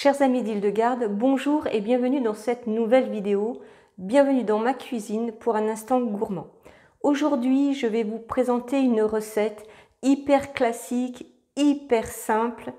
Chers amis d'Île-de-Garde, bonjour et bienvenue dans cette nouvelle vidéo. Bienvenue dans ma cuisine pour un instant gourmand. Aujourd'hui, je vais vous présenter une recette hyper classique, hyper simple,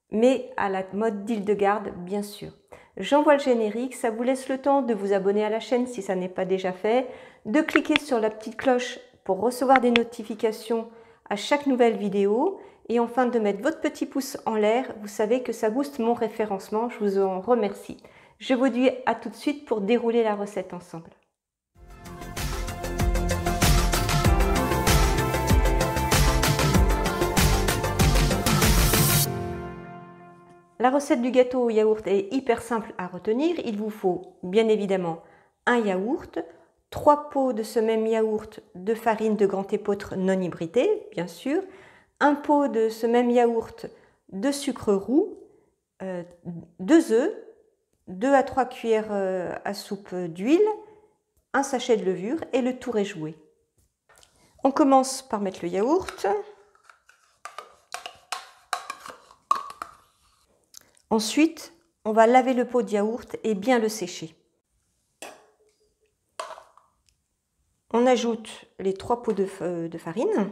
mais à la mode d'Île-de-Garde, bien sûr. J'envoie le générique, ça vous laisse le temps de vous abonner à la chaîne si ça n'est pas déjà fait, de cliquer sur la petite cloche pour recevoir des notifications à chaque nouvelle vidéo et enfin de mettre votre petit pouce en l'air. Vous savez que ça booste mon référencement, je vous en remercie. Je vous dis à tout de suite pour dérouler la recette ensemble. La recette du gâteau au yaourt est hyper simple à retenir. Il vous faut bien évidemment un yaourt, 3 pots de ce même yaourt de farine de grand épeautre non hybridée, bien sûr, un pot de ce même yaourt de sucre roux, 2 œufs, 2 à 3 cuillères à soupe d'huile, un sachet de levure et le tour est joué. On commence par mettre le yaourt. Ensuite, on va laver le pot de yaourt et bien le sécher. On ajoute les 3 pots de farine.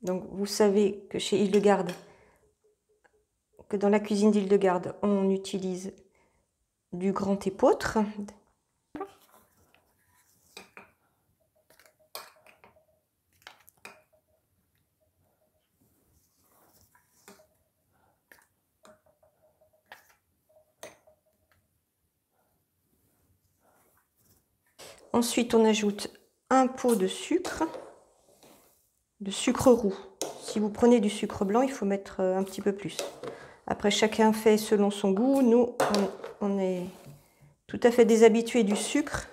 Donc vous savez que chez Île-de-Garde, que dans la cuisine d'Île-de-Garde, on utilise du grand épeautre. Ensuite, on ajoute un pot de sucre roux. Si vous prenez du sucre blanc, il faut mettre un petit peu plus. Après, chacun fait selon son goût. Nous, on est tout à fait déshabitués du sucre.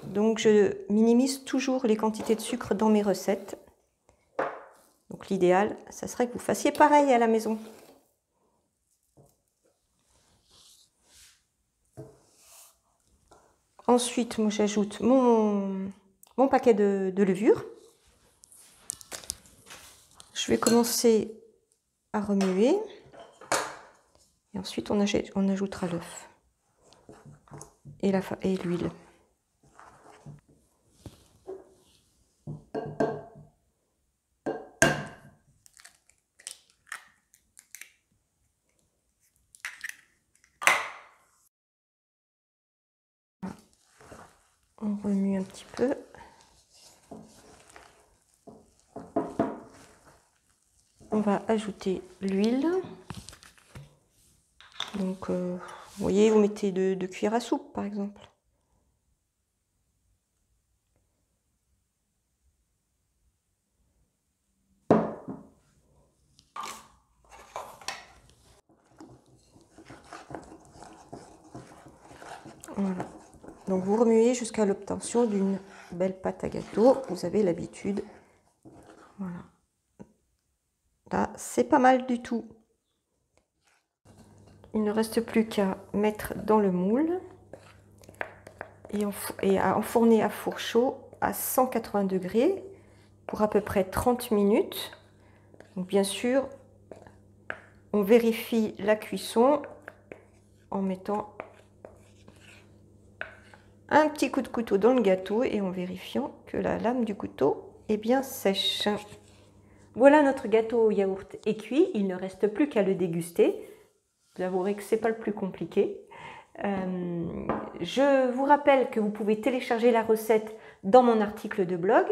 Donc, je minimise toujours les quantités de sucre dans mes recettes. Donc, l'idéal, ça serait que vous fassiez pareil à la maison. Ensuite, moi, j'ajoute mon paquet de levure. Je vais commencer à remuer. Et ensuite, on ajoutera l'œuf et l'huile. On remue un petit peu. On va ajouter l'huile. Donc, vous voyez, vous mettez 2 cuillères à soupe, par exemple. Voilà. Donc, vous remuez jusqu'à l'obtention d'une belle pâte à gâteau. Vous avez l'habitude. Voilà. Là, c'est pas mal du tout. Il ne reste plus qu'à mettre dans le moule et à enfourner à four chaud à 180 degrés pour à peu près 30 minutes. Donc bien sûr, on vérifie la cuisson en mettant un petit coup de couteau dans le gâteau et en vérifiant que la lame du couteau est bien sèche. Voilà, notre gâteau au yaourt est cuit. Il ne reste plus qu'à le déguster. Vous avouerez que ce n'est pas le plus compliqué. Je vous rappelle que vous pouvez télécharger la recette dans mon article de blog.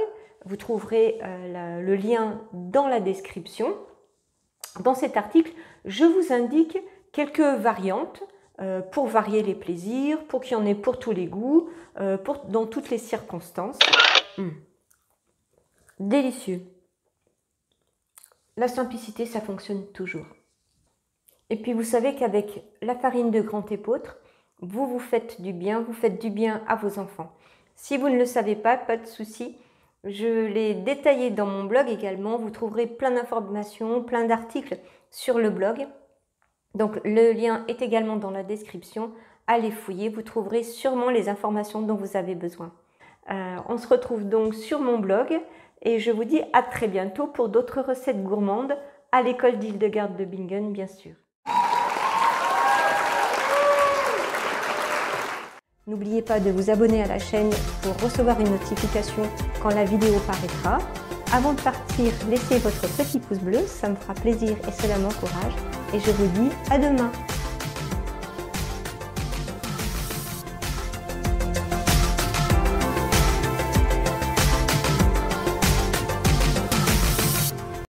Vous trouverez le lien dans la description. Dans cet article, je vous indique quelques variantes pour varier les plaisirs, pour qu'il y en ait pour tous les goûts, dans toutes les circonstances. Délicieux. La simplicité, ça fonctionne toujours. Et puis vous savez qu'avec la farine de grand épeautre, vous faites du bien, vous faites du bien à vos enfants. Si vous ne le savez pas, pas de souci. Je l'ai détaillé dans mon blog également. Vous trouverez plein d'informations, plein d'articles sur le blog. Donc le lien est également dans la description. Allez fouiller, vous trouverez sûrement les informations dont vous avez besoin. On se retrouve donc sur mon blog et je vous dis à très bientôt pour d'autres recettes gourmandes à l'école d'Île-de-Garde de Bingen, bien sûr. N'oubliez pas de vous abonner à la chaîne pour recevoir une notification quand la vidéo paraîtra. Avant de partir, laissez votre petit pouce bleu, ça me fera plaisir et cela m'encourage. Et je vous dis à demain.